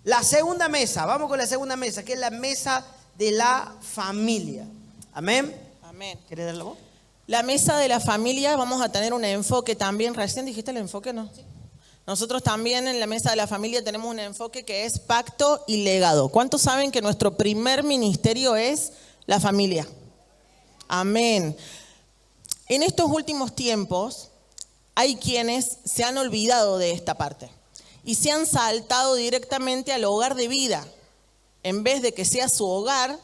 La segunda mesa, vamos con la segunda mesa, que es la mesa de la familia. Amén. Amén. ¿Querés darle la voz? La mesa de la familia, vamos a tener un enfoque también. ¿Recién dijiste el enfoque, no? Sí. Nosotros también en la mesa de la familia tenemos un enfoque que es pacto y legado. ¿Cuántos saben que nuestro primer ministerio es la familia? Amén. En estos últimos tiempos hay quienes se han olvidado de esta parte y se han saltado directamente al hogar de vida. En vez de que sea su hogar,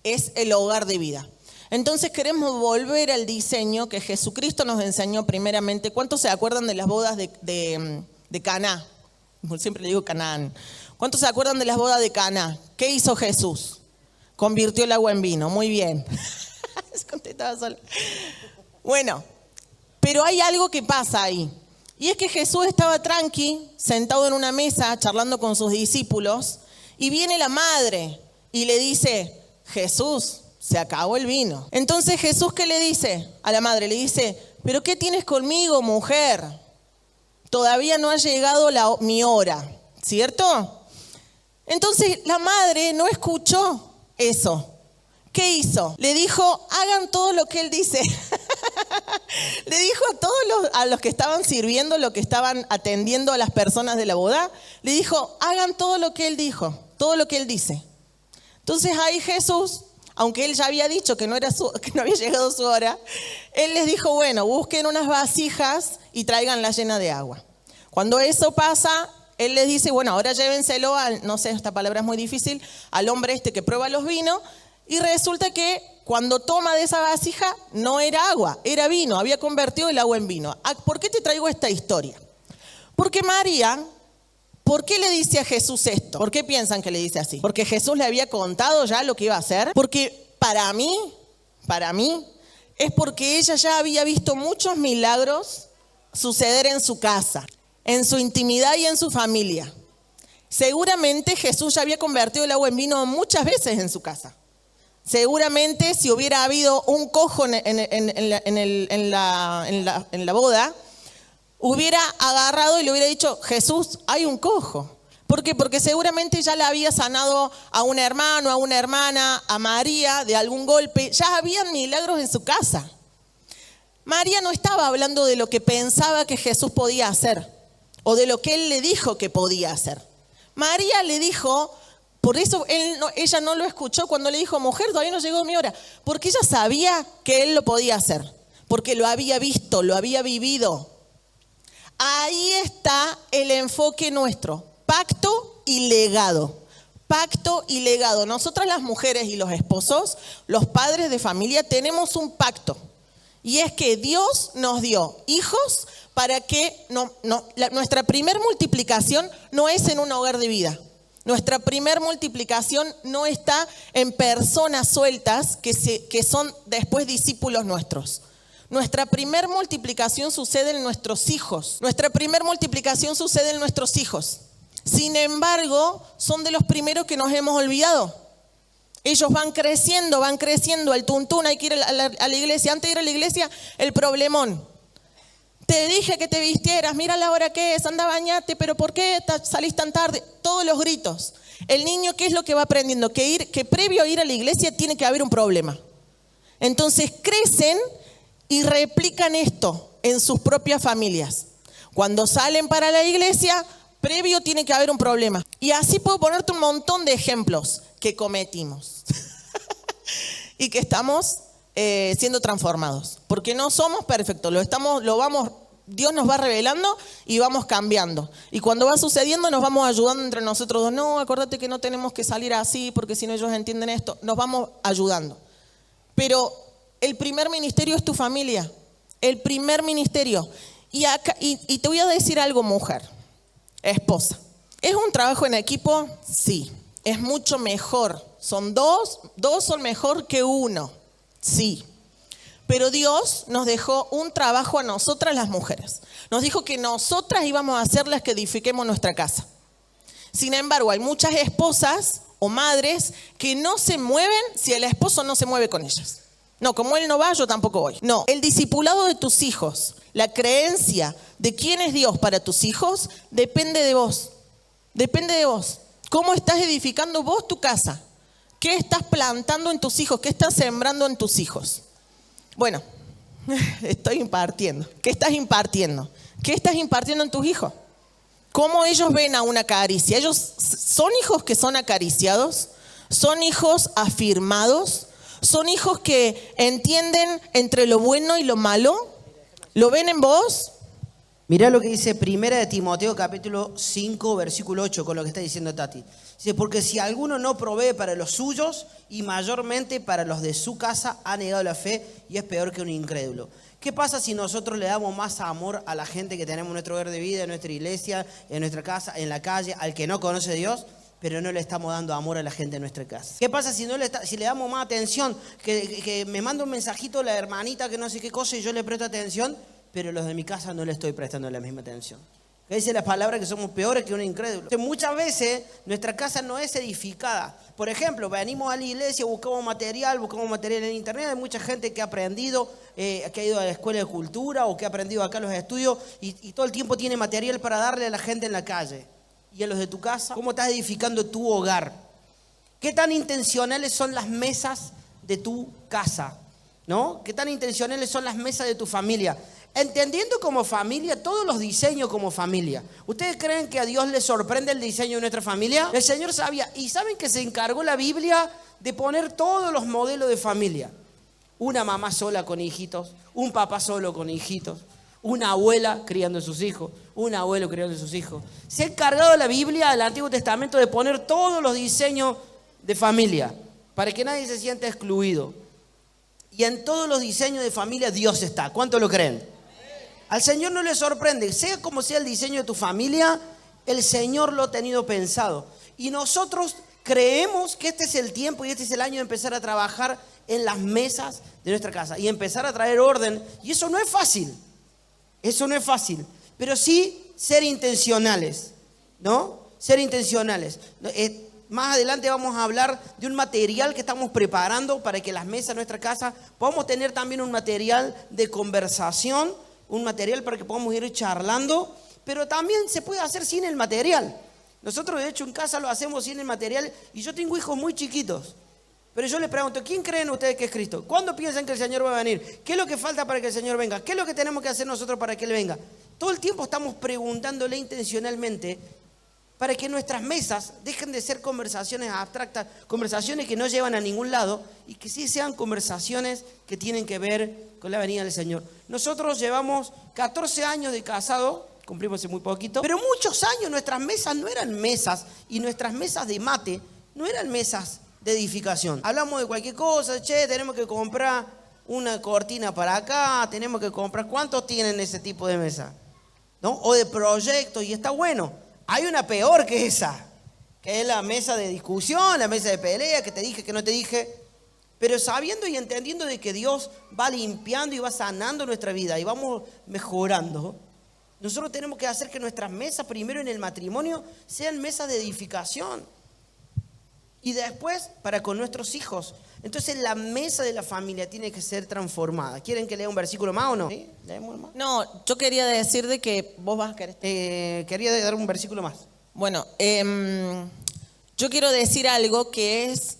es el hogar de vida. Entonces queremos volver al diseño que Jesucristo nos enseñó primeramente. ¿Cuántos se acuerdan de las bodas de Caná? Siempre le digo Canaán. ¿Cuántos se acuerdan de las bodas de Caná? ¿Qué hizo Jesús? Convirtió el agua en vino. Muy bien. Se contestaba sola. Bueno, pero hay algo que pasa ahí. Y es que Jesús estaba tranqui, sentado en una mesa, charlando con sus discípulos, y viene la madre y le dice, Jesús, se acabó el vino. Entonces Jesús, ¿qué le dice a la madre? Le dice, ¿pero qué tienes conmigo, mujer? Todavía no ha llegado mi hora, ¿cierto? Entonces la madre no escuchó eso. ¿Qué hizo? Le dijo, hagan todo lo que él dice. Le dijo a todos a los que estaban sirviendo, los que estaban atendiendo a las personas de la boda, le dijo, hagan todo lo que él dijo, todo lo que él dice. Entonces ahí Jesús, aunque él ya había dicho que no había llegado su hora, él les dijo, bueno, busquen unas vasijas y tráiganlas llenas de agua. Cuando eso pasa, él les dice, bueno, ahora llévenselo al, no sé, esta palabra es muy difícil, al hombre que prueba los vinos, y resulta que cuando toma de esa vasija no era agua, era vino, había convertido el agua en vino. ¿Por qué te traigo esta historia? Porque María, ¿por qué le dice a Jesús esto? ¿Por qué piensan que le dice así? ¿Porque Jesús le había contado ya lo que iba a hacer? Porque para mí, es porque ella ya había visto muchos milagros suceder en su casa, en su intimidad y en su familia. Seguramente Jesús ya había convertido el agua en vino muchas veces en su casa. Seguramente si hubiera habido un cojo en la boda, hubiera agarrado y le hubiera dicho, Jesús, hay un cojo. ¿Por qué? Porque seguramente ya le había sanado a un hermano, a una hermana, a María de algún golpe. Ya habían milagros en su casa. María no estaba hablando de lo que pensaba que Jesús podía hacer o de lo que él le dijo que podía hacer. María le dijo, por eso ella no lo escuchó cuando le dijo, mujer, todavía no llegó mi hora. Porque ella sabía que él lo podía hacer, porque lo había visto, lo había vivido. Ahí está el enfoque nuestro, pacto y legado. Pacto y legado. Nosotras las mujeres y los esposos, los padres de familia, tenemos un pacto. Y es que Dios nos dio hijos para que nuestra primer multiplicación no es en un hogar de vida. Nuestra primer multiplicación no está en personas sueltas que son después discípulos nuestros. Nuestra primer multiplicación sucede en nuestros hijos. Nuestra primer multiplicación sucede en nuestros hijos. Sin embargo, son de los primeros que nos hemos olvidado. Ellos van creciendo al tuntún, hay que ir a la iglesia. Antes de ir a la iglesia, el problemón. Te dije que te vistieras, mira la hora que es, anda a bañarte, pero ¿por qué salís tan tarde? Todos los gritos. El niño, ¿qué es lo que va aprendiendo? Que previo a ir a la iglesia tiene que haber un problema. Entonces crecen y replican esto en sus propias familias. Cuando salen para la iglesia, previo tiene que haber un problema. Y así puedo ponerte un montón de ejemplos que cometimos y que estamos siendo transformados, porque no somos perfectos, Dios nos va revelando y vamos cambiando, y cuando va sucediendo nos vamos ayudando entre nosotros dos. No, acuérdate que no tenemos que salir así porque si no ellos entienden esto. Nos vamos ayudando, pero el primer ministerio es tu familia, el primer ministerio. Y te voy a decir algo, mujer, esposa, ¿es un trabajo en equipo? Sí, es mucho mejor. Son dos son mejor que uno. Sí, pero Dios nos dejó un trabajo a nosotras las mujeres. Nos dijo que nosotras íbamos a ser las que edifiquemos nuestra casa. Sin embargo, hay muchas esposas o madres que no se mueven si el esposo no se mueve con ellas. No, como él no va, yo tampoco voy. No, el discipulado de tus hijos, la creencia de quién es Dios para tus hijos, depende de vos. Depende de vos. ¿Cómo estás edificando vos tu casa? ¿Qué estás plantando en tus hijos? ¿Qué estás sembrando en tus hijos? Bueno, estoy impartiendo. ¿Qué estás impartiendo? ¿Qué estás impartiendo en tus hijos? ¿Cómo ellos ven a una caricia? ¿Ellos son hijos que son acariciados? ¿Son hijos afirmados? ¿Son hijos que entienden entre lo bueno y lo malo? ¿Lo ven en vos? Mirá lo que dice Primera de Timoteo capítulo 5 versículo 8 con lo que está diciendo Tati. Dice, porque si alguno no provee para los suyos y mayormente para los de su casa, ha negado la fe y es peor que un incrédulo. ¿Qué pasa si nosotros le damos más amor a la gente que tenemos en nuestro hogar de vida, en nuestra iglesia, en nuestra casa, en la calle, al que no conoce a Dios, pero no le estamos dando amor a la gente en nuestra casa? ¿Qué pasa si le damos más atención? Que me manda un mensajito la hermanita que no sé qué cosa y yo le presto atención, pero los de mi casa no le estoy prestando la misma atención. Que dice la palabra que somos peores que un incrédulo. Entonces, muchas veces nuestra casa no es edificada. Por ejemplo, venimos a la iglesia, buscamos material en internet. Hay mucha gente que ha aprendido, que ha ido a la escuela de cultura o que ha aprendido acá los estudios y todo el tiempo tiene material para darle a la gente en la calle. Y a los de tu casa, ¿cómo estás edificando tu hogar? ¿Qué tan intencionales son las mesas de tu casa? ¿No? ¿Qué tan intencionales son las mesas de tu familia? Entendiendo como familia todos los diseños como familia. ¿Ustedes creen que a Dios le sorprende el diseño de nuestra familia? El Señor sabía, y saben que se encargó la Biblia de poner todos los modelos de familia. Una mamá sola con hijitos, un papá solo con hijitos, una abuela criando a sus hijos, un abuelo criando a sus hijos. Se ha encargado la Biblia del Antiguo Testamento de poner todos los diseños de familia para que nadie se sienta excluido. Y en todos los diseños de familia Dios está. ¿Cuánto lo creen? Al Señor no le sorprende, sea como sea el diseño de tu familia, el Señor lo ha tenido pensado. Y nosotros creemos que este es el tiempo y este es el año de empezar a trabajar en las mesas de nuestra casa y empezar a traer orden. Y eso no es fácil, pero sí ser intencionales, ¿no? Ser intencionales. Más adelante vamos a hablar de un material que estamos preparando para que las mesas de nuestra casa podamos tener también un material de conversación, un material para que podamos ir charlando, pero también se puede hacer sin el material. Nosotros de hecho en casa lo hacemos sin el material y yo tengo hijos muy chiquitos, pero yo les pregunto, ¿quién creen ustedes que es Cristo? ¿Cuándo piensan que el Señor va a venir? ¿Qué es lo que falta para que el Señor venga? ¿Qué es lo que tenemos que hacer nosotros para que Él venga? Todo el tiempo estamos preguntándole intencionalmente para que nuestras mesas dejen de ser conversaciones abstractas, conversaciones que no llevan a ningún lado y que sí sean conversaciones que tienen que ver con la venida del Señor. Nosotros llevamos 14 años de casado, cumplimos hace muy poquito, pero muchos años nuestras mesas no eran mesas y nuestras mesas de mate no eran mesas de edificación. Hablamos de cualquier cosa, tenemos que comprar una cortina para acá, tenemos que comprar, ¿cuántos tienen ese tipo de mesa? ¿No? O de proyectos y está bueno. Hay una peor que esa, que es la mesa de discusión, la mesa de pelea, que te dije, que no te dije. Pero sabiendo y entendiendo de que Dios va limpiando y va sanando nuestra vida y vamos mejorando, nosotros tenemos que hacer que nuestras mesas, primero en el matrimonio, sean mesas de edificación. Y después para con nuestros hijos. Entonces la mesa de la familia tiene que ser transformada. ¿Quieren que lea un versículo más o no? ¿Sí? ¿Leemos más? No, yo quería decir de que vos vas a querer. Quería dar un versículo más. Bueno, yo quiero decir algo que es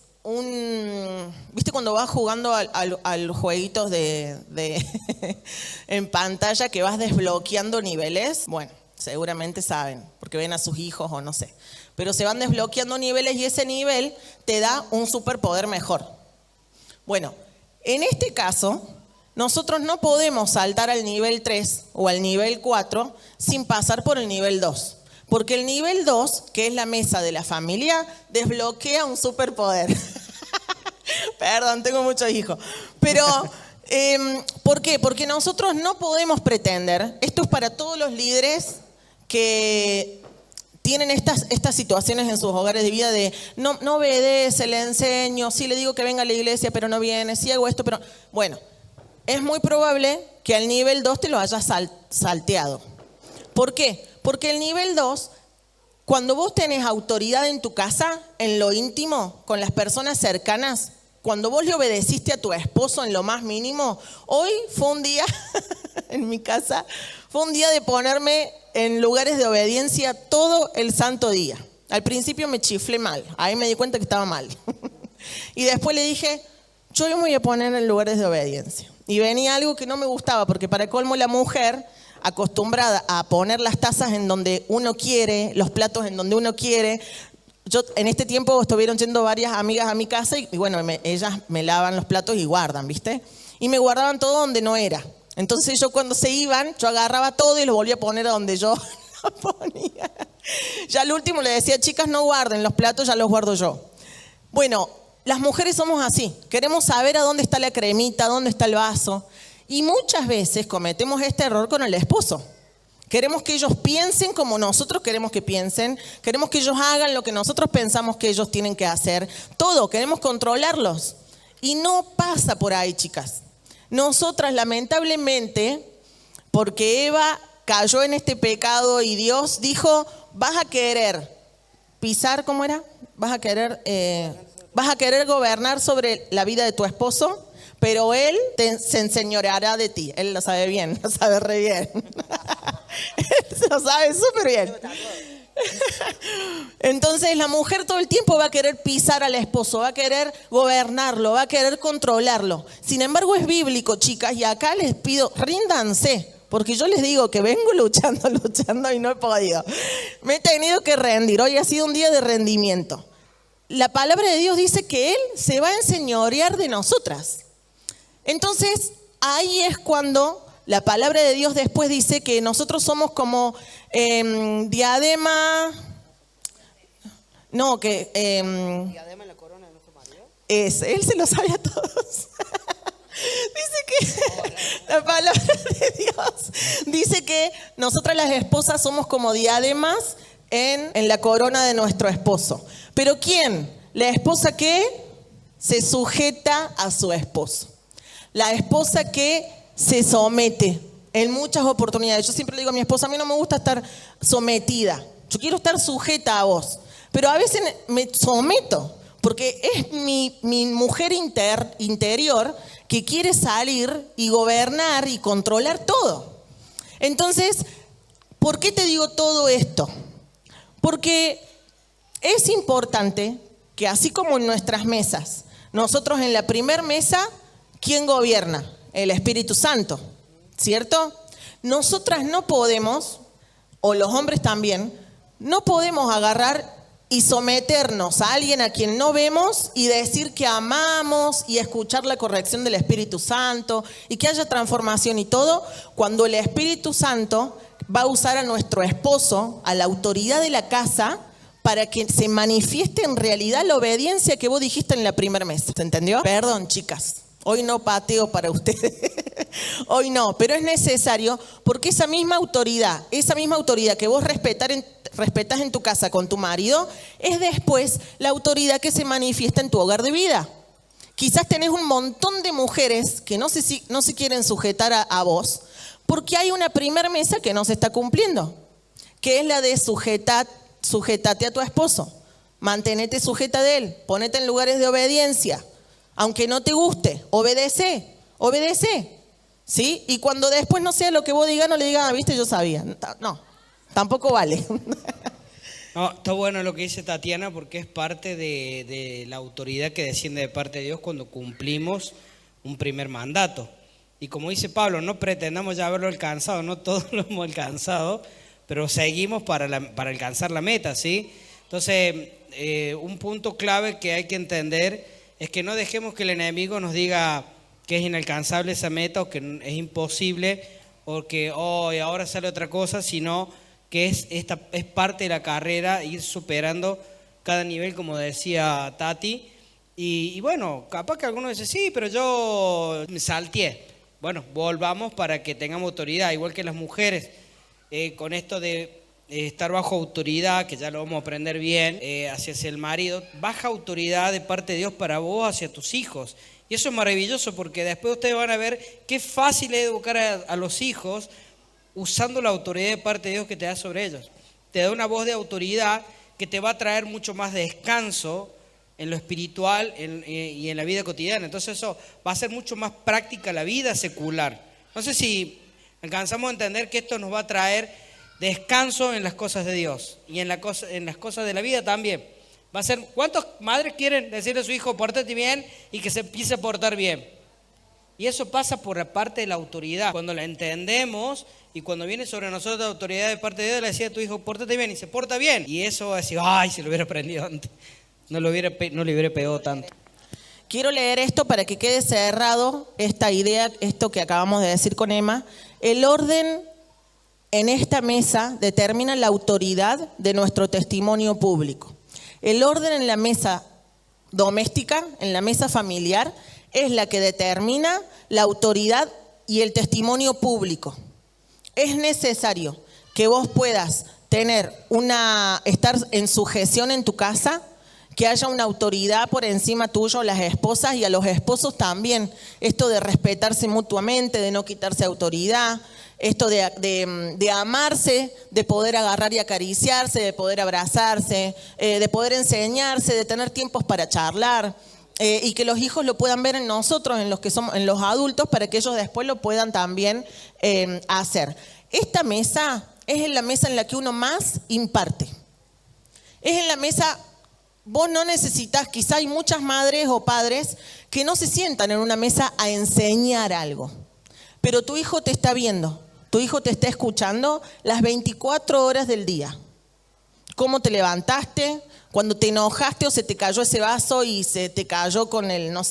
¿viste cuando vas jugando al jueguitos de en pantalla que vas desbloqueando niveles? Bueno, seguramente saben, porque ven a sus hijos o no sé. Pero se van desbloqueando niveles y ese nivel te da un superpoder mejor. Bueno, en este caso, nosotros no podemos saltar al nivel 3 o al nivel 4 sin pasar por el nivel 2. Porque el nivel 2, que es la mesa de la familia, desbloquea un superpoder. Perdón, tengo muchos hijos. Pero, ¿por qué? Porque nosotros no podemos pretender, esto es para todos los líderes que tienen estas situaciones en sus hogares de vida de no obedece, le enseño, sí le digo que venga a la iglesia, pero no viene, sí hago esto, pero... Bueno, es muy probable que al nivel 2 te lo hayas salteado. ¿Por qué? Porque el nivel 2, cuando vos tenés autoridad en tu casa, en lo íntimo, con las personas cercanas, cuando vos le obedeciste a tu esposo en lo más mínimo, hoy fue un día, en mi casa, fue un día de ponerme en lugares de obediencia todo el santo día. Al principio me chiflé mal, ahí me di cuenta que estaba mal. Y después le dije, yo me voy a poner en lugares de obediencia. Y venía algo que no me gustaba, porque para colmo la mujer, acostumbrada a poner las tazas en donde uno quiere, los platos en donde uno quiere. Yo en este tiempo estuvieron yendo varias amigas a mi casa y bueno, ellas me lavan los platos y guardan, ¿viste? Y me guardaban todo donde no era. Entonces yo cuando se iban, yo agarraba todo y lo volvía a poner a donde yo lo ponía. Ya al último le decía, chicas, no guarden los platos, ya los guardo yo. Bueno, las mujeres somos así. Queremos saber a dónde está la cremita, dónde está el vaso. Y muchas veces cometemos este error con el esposo. Queremos que ellos piensen como nosotros queremos que piensen. Queremos que ellos hagan lo que nosotros pensamos que ellos tienen que hacer. Todo, queremos controlarlos. Y no pasa por ahí, chicas. Nosotras, lamentablemente, porque Eva cayó en este pecado y Dios dijo, vas a querer pisar, ¿cómo era? Vas a querer gobernar sobre la vida de tu esposo, pero él se enseñoreará de ti. Él lo sabe bien, lo sabe re bien. Él lo sabe súper bien. Entonces la mujer todo el tiempo va a querer pisar al esposo, va a querer gobernarlo, va a querer controlarlo. Sin embargo es bíblico, chicas, y acá les pido, ríndanse, porque yo les digo que vengo luchando y no he podido. Me he tenido que rendir, hoy ha sido un día de rendimiento. La palabra de Dios dice que Él se va a enseñorear de nosotras. Entonces ahí es cuando la palabra de Dios después dice que nosotros somos como diadema en la corona de nuestro marido. Él se lo sabe a todos. Dice que la palabra de Dios dice que nosotras las esposas somos como diademas en la corona de nuestro esposo. ¿Pero quién? La esposa que se sujeta a su esposo. La esposa que se somete en muchas oportunidades. Yo siempre le digo a mi esposa, a mí no me gusta estar sometida. Yo quiero estar sujeta a vos. Pero a veces me someto, porque es mi mujer interior que quiere salir y gobernar y controlar todo. Entonces, ¿por qué te digo todo esto? Porque es importante que así como en nuestras mesas, nosotros en la primer mesa, ¿quién gobierna? El Espíritu Santo, ¿cierto? Nosotras no podemos, o los hombres también, no podemos agarrar y someternos a alguien a quien no vemos y decir que amamos y escuchar la corrección del Espíritu Santo y que haya transformación y todo, cuando el Espíritu Santo va a usar a nuestro esposo, a la autoridad de la casa, para que se manifieste en realidad la obediencia que vos dijiste en la primera mesa. ¿Se entendió? Perdón, chicas. Hoy no pateo para ustedes. Hoy no, pero es necesario porque esa misma autoridad que vos respetás en tu casa con tu marido, es después la autoridad que se manifiesta en tu hogar de vida. Quizás tenés un montón de mujeres que no se quieren sujetar a vos porque hay una primera mesa que no se está cumpliendo, que es la de sujetate a tu esposo, mantenete sujeta de él, ponete en lugares de obediencia. Aunque no te guste, obedece, ¿sí? Y cuando después no sea lo que vos digas, no le digas, viste, yo sabía. No, tampoco vale. No, está bueno lo que dice Tatiana porque es parte de la autoridad que desciende de parte de Dios cuando cumplimos un primer mandato. Y como dice Pablo, no pretendamos ya haberlo alcanzado, no todos lo hemos alcanzado, pero seguimos para alcanzar la meta, ¿sí? Entonces, un punto clave que hay que entender es que no dejemos que el enemigo nos diga que es inalcanzable esa meta o que es imposible o que ahora sale otra cosa, sino que es parte de la carrera, ir superando cada nivel, como decía Tati. Y bueno, capaz que algunos dicen, sí, pero yo me salteé. Bueno, volvamos para que tengamos autoridad, igual que las mujeres, con esto de estar bajo autoridad, que ya lo vamos a aprender bien, hacia el marido, baja autoridad de parte de Dios para vos, hacia tus hijos. Y eso es maravilloso porque después ustedes van a ver qué fácil es educar a los hijos usando la autoridad de parte de Dios que te da sobre ellos. Te da una voz de autoridad que te va a traer mucho más descanso en lo espiritual y en la vida cotidiana. Entonces eso va a ser mucho más práctica la vida secular. No sé si alcanzamos a entender que esto nos va a traer descanso en las cosas de Dios y en las cosas de la vida también. Va a ser, ¿cuántas madres quieren decirle a su hijo, pórtate bien y que se empiece a portar bien? Y eso pasa por la parte de la autoridad. Cuando la entendemos y cuando viene sobre nosotros la autoridad de parte de Dios, le decía a tu hijo, pórtate bien, y se porta bien. Y eso va a decir, ay, si lo hubiera aprendido antes, no le hubiera pegado tanto. Quiero leer esto para que quede cerrado esta idea, esto que acabamos de decir con Emma. El orden en esta mesa determina la autoridad de nuestro testimonio público. El orden en la mesa doméstica, en la mesa familiar, es la que determina la autoridad y el testimonio público. Es necesario que vos puedas estar en sujeción en tu casa, que haya una autoridad por encima tuyo, las esposas y a los esposos también. Esto de respetarse mutuamente, de no quitarse autoridad, esto de amarse, de poder agarrar y acariciarse, de poder abrazarse, de poder enseñarse, de tener tiempos para charlar. Y que los hijos lo puedan ver en nosotros, en los adultos, para que ellos después lo puedan también hacer. Esta mesa es la mesa en la que uno más imparte. Es en la mesa, vos no necesitas, quizá hay muchas madres o padres que no se sientan en una mesa a enseñar algo, pero tu hijo te está viendo, tu hijo te está escuchando las 24 horas del día. ¿Cómo te levantaste? Cuando te enojaste o se te cayó ese vaso y se te cayó con la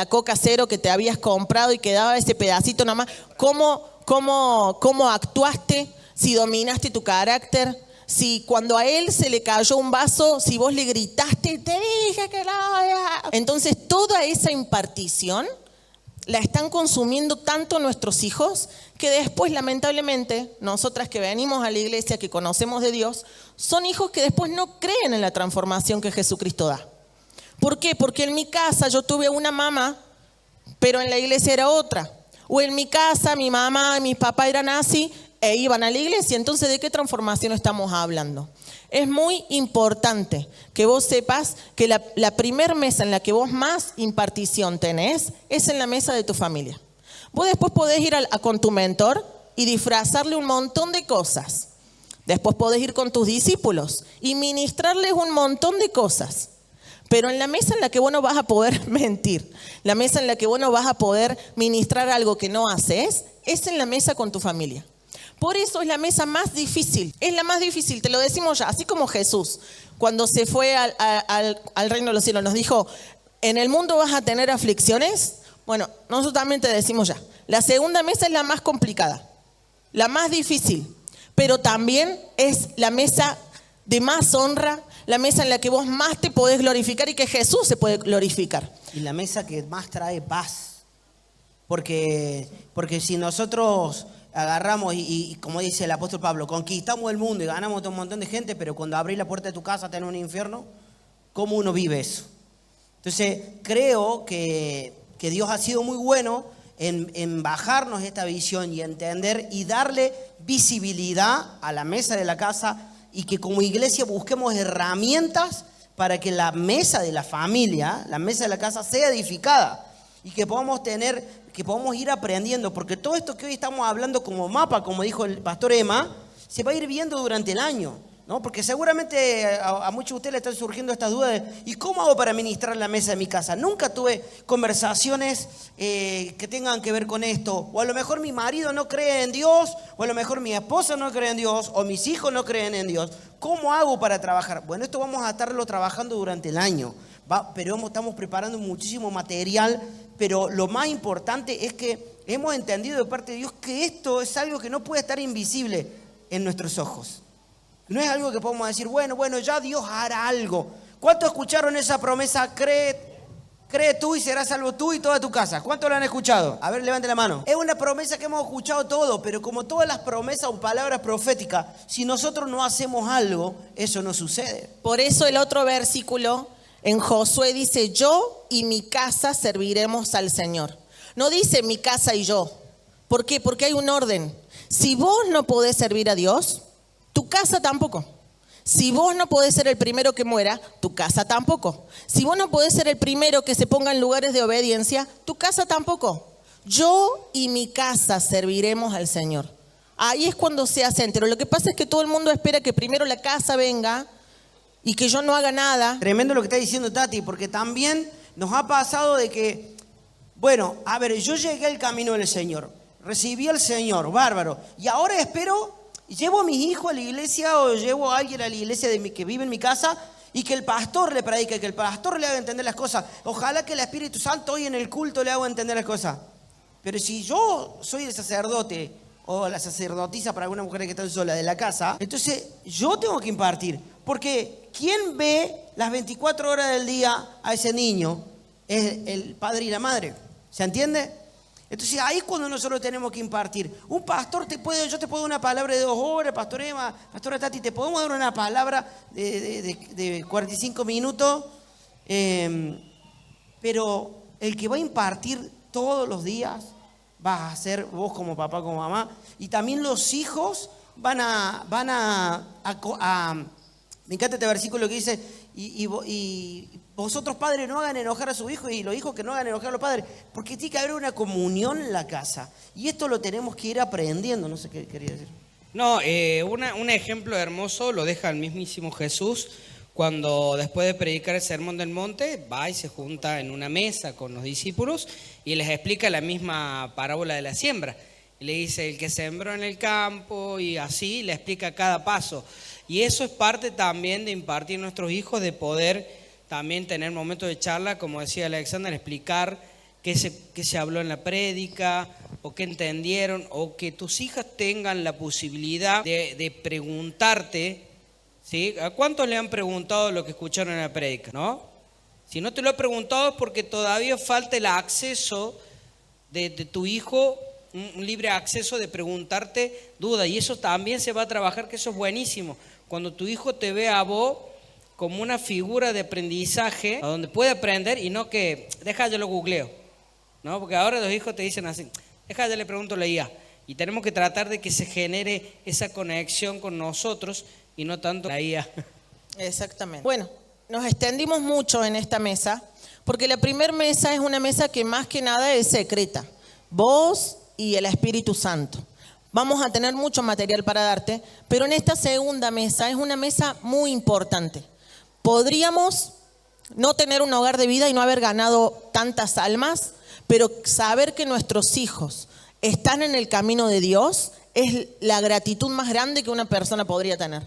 Coca Cero que te habías comprado y quedaba ese pedacito nada más. ¿Cómo actuaste? Si dominaste tu carácter. Si cuando a él se le cayó un vaso, si vos le gritaste, te dije que no. Entonces toda esa impartición la están consumiendo tanto nuestros hijos que después, lamentablemente, nosotras que venimos a la iglesia, que conocemos de Dios, son hijos que después no creen en la transformación que Jesucristo da. ¿Por qué? Porque en mi casa yo tuve una mamá, pero en la iglesia era otra. O en mi casa mi mamá y mi papá eran así e iban a la iglesia. Entonces, ¿de qué transformación estamos hablando? Es muy importante que vos sepas que la primer mesa en la que vos más impartición tenés es en la mesa de tu familia. Vos después podés ir con tu mentor y disfrazarle un montón de cosas. Después podés ir con tus discípulos y ministrarles un montón de cosas. Pero en la mesa en la que vos no vas a poder mentir, la mesa en la que vos no vas a poder ministrar algo que no haces, es en la mesa con tu familia. Por eso es la mesa más difícil, es la más difícil, te lo decimos ya, así como Jesús, cuando se fue al reino de los cielos, nos dijo, en el mundo vas a tener aflicciones. Bueno, nosotros también te decimos ya, la segunda mesa es la más complicada, la más difícil, pero también es la mesa de más honra, la mesa en la que vos más te podés glorificar y que Jesús se puede glorificar. Y la mesa que más trae paz, porque si nosotros agarramos y como dice el apóstol Pablo, conquistamos el mundo y ganamos a un montón de gente, pero cuando abrís la puerta de tu casa tenés un infierno, ¿cómo uno vive eso? Entonces creo que Dios ha sido muy bueno en bajarnos esta visión y entender y darle visibilidad a la mesa de la casa, y que como iglesia busquemos herramientas para que la mesa de la familia, la mesa de la casa sea edificada y que podamos ir aprendiendo, porque todo esto que hoy estamos hablando como mapa, como dijo el pastor Emma, se va a ir viendo durante el año, ¿no? Porque seguramente a muchos de ustedes les están surgiendo estas dudas de, ¿y cómo hago para ministrar la mesa de mi casa? Nunca tuve conversaciones que tengan que ver con esto, o a lo mejor mi marido no cree en Dios, o a lo mejor mi esposa no cree en Dios, o mis hijos no creen en Dios. ¿Cómo hago para trabajar? Bueno, esto vamos a estarlo trabajando durante el año, pero estamos preparando muchísimo material, pero lo más importante es que hemos entendido de parte de Dios que esto es algo que no puede estar invisible en nuestros ojos. No es algo que podemos decir, bueno, ya Dios hará algo. ¿Cuántos escucharon esa promesa? Cree tú y serás salvo tú y toda tu casa. ¿Cuántos la han escuchado? A ver, levante la mano. Es una promesa que hemos escuchado todo, pero como todas las promesas o palabras proféticas, si nosotros no hacemos algo, eso no sucede. Por eso el otro versículo en Josué dice, yo y mi casa serviremos al Señor. No dice mi casa y yo. ¿Por qué? Porque hay un orden. Si vos no podés servir a Dios, tu casa tampoco. Si vos no podés ser el primero que muera, tu casa tampoco. Si vos no podés ser el primero que se ponga en lugares de obediencia, tu casa tampoco. Yo y mi casa serviremos al Señor. ahí es cuando se hace entero. Lo que pasa es que todo el mundo espera que primero la casa venga y que yo no haga nada. Tremendo lo que está diciendo Tati, porque también nos ha pasado de que, bueno, a ver, yo llegué al camino del Señor, recibí al Señor, bárbaro, y ahora espero, llevo a mis hijos a la iglesia o llevo a alguien a la iglesia que vive en mi casa y que el pastor le predique, que el pastor le haga entender las cosas. Ojalá que el Espíritu Santo hoy en el culto le haga entender las cosas. Pero si yo soy el sacerdote o la sacerdotisa para algunas mujeres que están solas de la casa, entonces yo tengo que impartir. Porque ¿quién ve las 24 horas del día a ese niño? Es el padre y la madre. ¿Se entiende? Entonces ahí es cuando nosotros tenemos que impartir. Un pastor yo te puedo dar una palabra de 2 horas, Pastor Emma, Pastora Tati, te podemos dar una palabra de 45 minutos, pero el que va a impartir todos los días vas a ser vos como papá, como mamá, y también los hijos van a me encanta este versículo que dice, y vosotros padres no hagan enojar a sus hijos y los hijos que no hagan enojar a los padres, porque tiene que haber una comunión en la casa. Y esto lo tenemos que ir aprendiendo, no sé qué quería decir. No, un ejemplo hermoso lo deja el mismísimo Jesús cuando después de predicar el Sermón del Monte va y se junta en una mesa con los discípulos y les explica la misma parábola de la siembra. Y le dice el que sembró en el campo y así le explica cada paso. Y eso es parte también de impartir a nuestros hijos, de poder también tener momentos de charla, como decía Alexander, explicar qué se habló en la prédica, o qué entendieron, o que tus hijas tengan la posibilidad de preguntarte, ¿sí? ¿A cuántos le han preguntado lo que escucharon en la prédica, no? Si no te lo he preguntado es porque todavía falta el acceso de tu hijo, un libre acceso de preguntarte dudas, y eso también se va a trabajar, que eso es buenísimo. Cuando tu hijo te ve a vos como una figura de aprendizaje, a donde puede aprender y no que, deja, yo lo googleo, ¿no? Porque ahora los hijos te dicen así, deja, yo le pregunto a la IA. Y tenemos que tratar de que se genere esa conexión con nosotros y no tanto la IA. Exactamente. Bueno, nos extendimos mucho en esta mesa, porque la primera mesa es una mesa que más que nada es secreta. Vos y el Espíritu Santo. Vamos a tener mucho material para darte, pero en esta segunda mesa es una mesa muy importante. Podríamos no tener un hogar de vida y no haber ganado tantas almas, pero saber que nuestros hijos están en el camino de Dios es la gratitud más grande que una persona podría tener.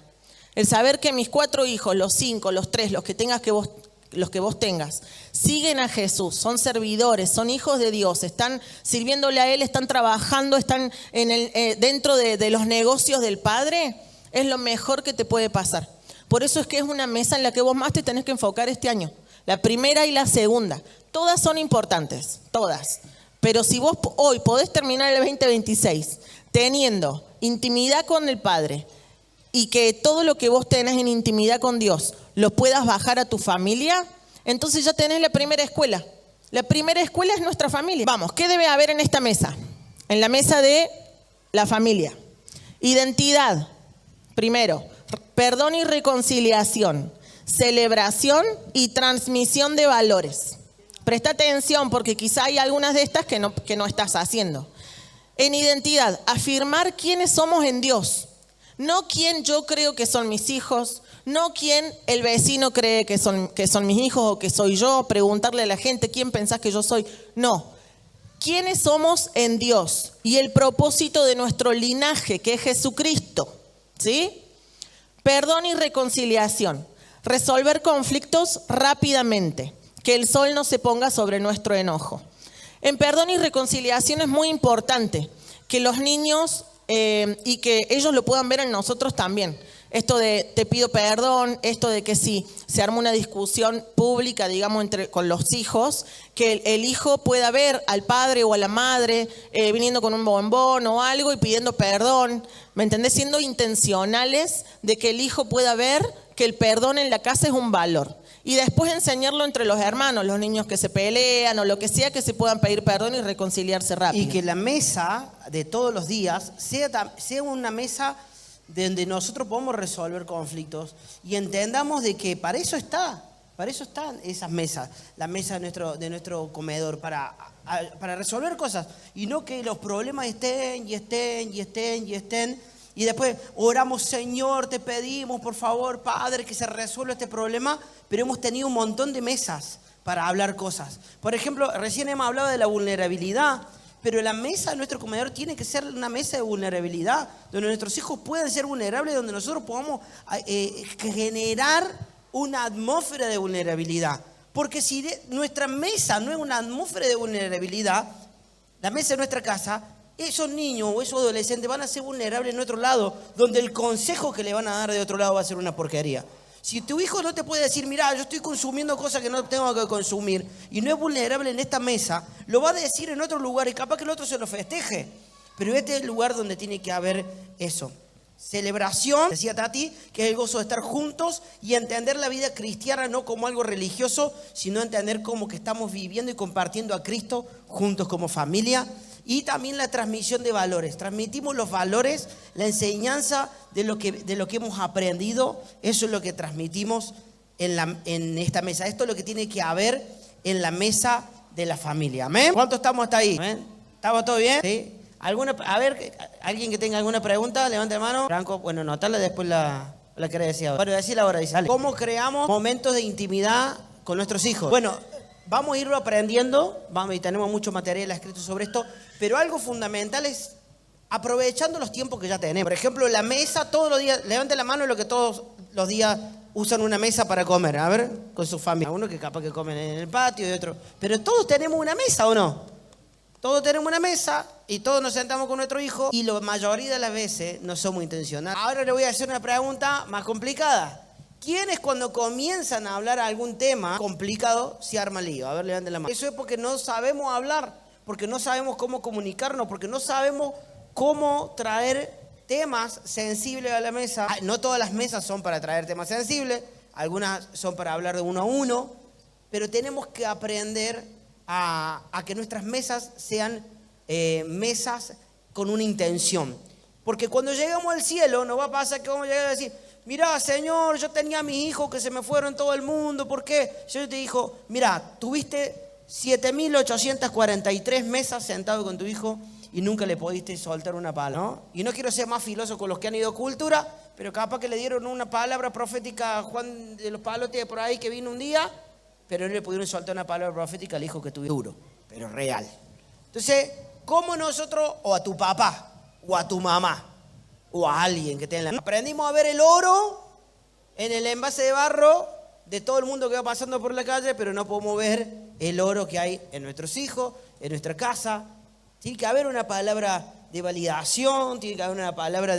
El saber que mis 4 hijos, los 5, los 3, los que vos tengas, siguen a Jesús, son servidores, son hijos de Dios, están sirviéndole a Él, están trabajando, están dentro de los negocios del Padre, es lo mejor que te puede pasar. Por eso es que es una mesa en la que vos más te tenés que enfocar este año. La primera y la segunda. Todas son importantes, todas. Pero si vos hoy podés terminar el 2026 teniendo intimidad con el Padre y que todo lo que vos tenés en intimidad con Dios lo puedas bajar a tu familia, entonces ya tenés la primera escuela. La primera escuela es nuestra familia. Vamos, ¿qué debe haber en esta mesa? En la mesa de la familia. Identidad, primero. Perdón y reconciliación. Celebración y transmisión de valores. Presta atención porque quizá hay algunas de estas que no estás haciendo. En identidad, afirmar quiénes somos en Dios. No quién yo creo que son mis hijos, no quién el vecino cree que son mis hijos o que soy yo, preguntarle a la gente quién pensás que yo soy. No, quiénes somos en Dios y el propósito de nuestro linaje, que es Jesucristo, ¿sí? Perdón y reconciliación. Resolver conflictos rápidamente, que el sol no se ponga sobre nuestro enojo. En perdón y reconciliación es muy importante que los niños y que ellos lo puedan ver en nosotros también. Esto de te pido perdón, esto de que si se arma una discusión pública, digamos, con los hijos, que el hijo pueda ver al padre o a la madre viniendo con un bombón o algo y pidiendo perdón, ¿me entendés? Siendo intencionales de que el hijo pueda ver que el perdón en la casa es un valor. Y después enseñarlo entre los hermanos, los niños que se pelean o lo que sea, que se puedan pedir perdón y reconciliarse rápido. Y que la mesa de todos los días sea una mesa donde nosotros podemos resolver conflictos y entendamos de que para eso está. Para eso están esas mesas, la mesa de nuestro comedor, para resolver cosas. Y no que los problemas estén. Y después oramos, Señor, te pedimos, por favor, Padre, que se resuelva este problema. Pero hemos tenido un montón de mesas para hablar cosas. Por ejemplo, recién hemos hablado de la vulnerabilidad. Pero la mesa de nuestro comedor tiene que ser una mesa de vulnerabilidad, donde nuestros hijos puedan ser vulnerables, donde nosotros podamos generar una atmósfera de vulnerabilidad. Porque si nuestra mesa no es una atmósfera de vulnerabilidad, la mesa de nuestra casa, esos niños o esos adolescentes van a ser vulnerables en otro lado, donde el consejo que le van a dar de otro lado va a ser una porquería. Si tu hijo no te puede decir, mira, yo estoy consumiendo cosas que no tengo que consumir y no es vulnerable en esta mesa, lo va a decir en otro lugar y capaz que el otro se lo festeje. Pero este es el lugar donde tiene que haber eso. Celebración, decía Tati, que es el gozo de estar juntos y entender la vida cristiana no como algo religioso, sino entender cómo que estamos viviendo y compartiendo a Cristo juntos como familia. Y también la transmisión de valores. Transmitimos los valores, la enseñanza de lo que hemos aprendido. Eso es lo que transmitimos en esta mesa. Esto es lo que tiene que haber en la mesa de la familia. ¿Amén? ¿Cuántos estamos hasta ahí? ¿Amén? ¿Estamos todos bien? ¿Sí? A ver, alguien que tenga alguna pregunta, levante la mano. Franco, bueno, anotarla después la quería decir ahora. Bueno, decirla ahora, dice. ¿Cómo creamos momentos de intimidad con nuestros hijos? Bueno, vamos a irlo aprendiendo, y tenemos mucho material escrito sobre esto, pero algo fundamental es aprovechando los tiempos que ya tenemos. Por ejemplo, la mesa, todos los días, levante la mano lo que todos los días usan una mesa para comer, a ver, con su familia. Uno que capaz que comen en el patio y otro, pero todos tenemos una mesa, ¿o no? Todos tenemos una mesa y todos nos sentamos con nuestro hijo y la mayoría de las veces no somos intencionales. Ahora le voy a hacer una pregunta más complicada. ¿Quiénes cuando comienzan a hablar algún tema complicado se arma lío? A ver, levanten la mano. Eso es porque no sabemos hablar, porque no sabemos cómo comunicarnos, porque no sabemos cómo traer temas sensibles a la mesa. No todas las mesas son para traer temas sensibles, algunas son para hablar de uno a uno, pero tenemos que aprender a que nuestras mesas sean mesas con una intención. Porque cuando lleguemos al cielo nos va a pasar que vamos a llegar a decir, mirá, Señor, yo tenía a mis hijos que se me fueron todo el mundo. ¿Por qué? Yo te dijo, mirá, tuviste 7.843 mesas sentado con tu hijo y nunca le pudiste soltar una palabra, ¿no? Y no quiero ser más filoso con los que han ido a cultura, pero capaz que le dieron una palabra profética a Juan de los Palotes de por ahí que vino un día, pero no le pudieron soltar una palabra profética al hijo que tuvo duro, pero real. Entonces, ¿cómo nosotros, o a tu papá, o a tu mamá, o a alguien que tenga aprendimos a ver el oro en el envase de barro de todo el mundo que va pasando por la calle, pero no podemos ver el oro que hay en nuestros hijos, en nuestra casa? Tiene que haber una palabra de validación, tiene que haber una palabra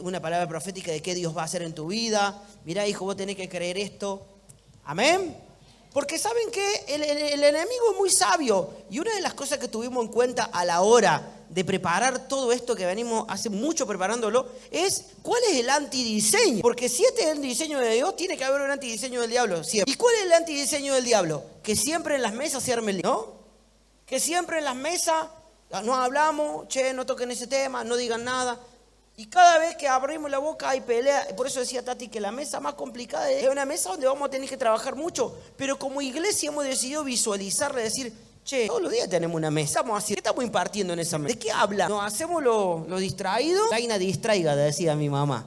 una palabra profética de qué Dios va a hacer en tu vida. Mirá, hijo, vos tenés que creer esto. Amén. Porque ¿saben qué? El enemigo es muy sabio. Y una de las cosas que tuvimos en cuenta a la hora de preparar todo esto que venimos hace mucho preparándolo es ¿cuál es el antidiseño? Porque si este es el diseño de Dios, tiene que haber un antidiseño del diablo siempre. ¿Y cuál es el antidiseño del diablo? Que siempre en las mesas se arme el lío, ¿no? Que siempre en las mesas no hablamos, no toquen ese tema, no digan nada. Y cada vez que abrimos la boca hay pelea. Por eso decía Tati que la mesa más complicada es una mesa donde vamos a tener que trabajar mucho. Pero como iglesia hemos decidido visualizarla y decir, todos los días tenemos una mesa. ¿Qué estamos impartiendo en esa mesa? ¿De qué habla? ¿Nos hacemos lo distraído? Reina distraiga, decía mi mamá.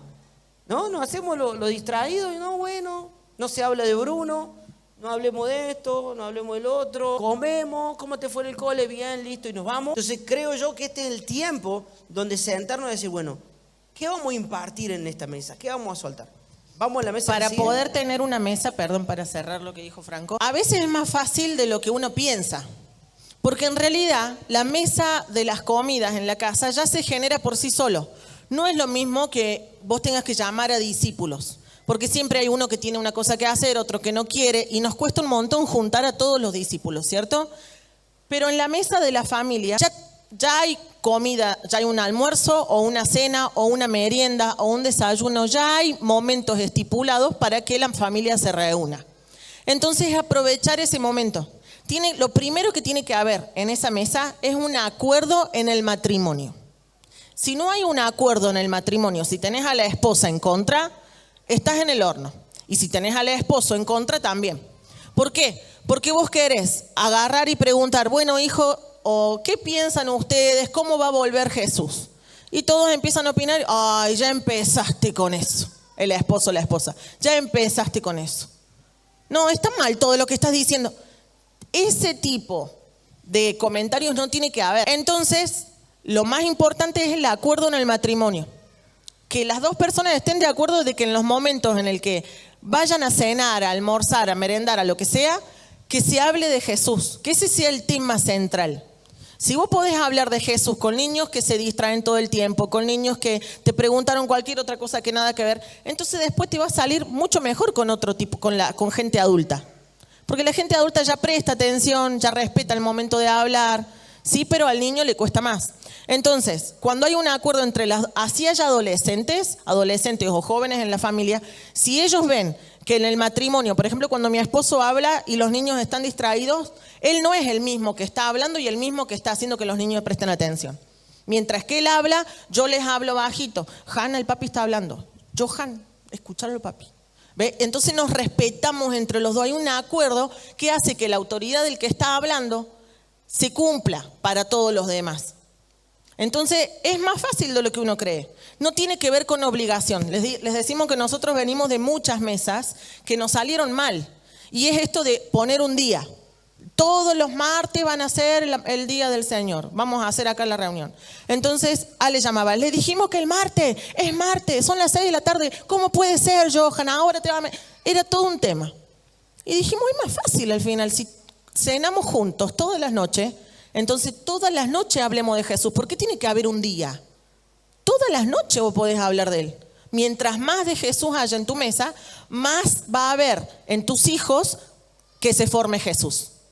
¿No? Nos hacemos lo distraído y no, bueno, no se habla de Bruno. No hablemos de esto, no hablemos del otro. Comemos, ¿cómo te fue en el cole? Bien, listo, y nos vamos. Entonces creo yo que este es el tiempo donde sentarnos y decir, bueno, ¿qué vamos a impartir en esta mesa? ¿Qué vamos a soltar? Vamos a la mesa. Para poder tener una mesa, perdón, para cerrar lo que dijo Franco, a veces es más fácil de lo que uno piensa. Porque en realidad la mesa de las comidas en la casa ya se genera por sí solo. No es lo mismo que vos tengas que llamar a discípulos. Porque siempre hay uno que tiene una cosa que hacer, otro que no quiere, y nos cuesta un montón juntar a todos los discípulos, ¿cierto? Pero en la mesa de la familia ya hay comida, ya hay un almuerzo o una cena o una merienda o un desayuno, ya hay momentos estipulados para que la familia se reúna. Entonces aprovechar ese momento. Lo primero que tiene que haber en esa mesa es un acuerdo en el matrimonio. Si no hay un acuerdo en el matrimonio, si tenés a la esposa en contra, estás en el horno. Y si tenés al esposo en contra, también. ¿Por qué? Porque vos querés agarrar y preguntar, bueno, hijo, ¿o qué piensan ustedes? ¿Cómo va a volver Jesús? Y todos empiezan a opinar, ay, ya empezaste con eso. El esposo o la esposa, ya empezaste con eso. No, está mal todo lo que estás diciendo. Ese tipo de comentarios no tiene que haber. Entonces, lo más importante es el acuerdo en el matrimonio. Que las dos personas estén de acuerdo de que en los momentos en el que vayan a cenar, a almorzar, a merendar, a lo que sea, que se hable de Jesús, que ese sea el tema central. Si vos podés hablar de Jesús con niños que se distraen todo el tiempo, con niños que te preguntaron cualquier otra cosa que nada que ver, entonces después te va a salir mucho mejor con otro tipo, con gente adulta. Porque la gente adulta ya presta atención, ya respeta el momento de hablar, sí, pero al niño le cuesta más. Entonces, cuando hay un acuerdo entre así haya adolescentes o jóvenes en la familia, si ellos ven que en el matrimonio, por ejemplo, cuando mi esposo habla y los niños están distraídos, él no es el mismo que está hablando y el mismo que está haciendo que los niños presten atención. Mientras que él habla, yo les hablo bajito. Hanna, el papi está hablando. Johan, escucharlo, papi. ¿Ve? Entonces nos respetamos entre los dos. Hay un acuerdo que hace que la autoridad del que está hablando se cumpla para todos los demás. Entonces es más fácil de lo que uno cree. No tiene que ver con obligación. Les decimos que nosotros venimos de muchas mesas que nos salieron mal. Y es esto de poner un día. Todos los martes van a ser el día del Señor. Vamos a hacer acá la reunión. Entonces Ale llamaba. Le dijimos que el martes, es martes, son las 6 de la tarde. ¿Cómo puede ser, Johan? Ahora te va a... Era todo un tema. Y dijimos, es más fácil al final. Si cenamos juntos todas las noches, entonces todas las noches hablemos de Jesús. ¿Por qué tiene que haber un día? Todas las noches vos podés hablar de Él. Mientras más de Jesús haya en tu mesa, más va a haber en tus hijos que se forme Jesús.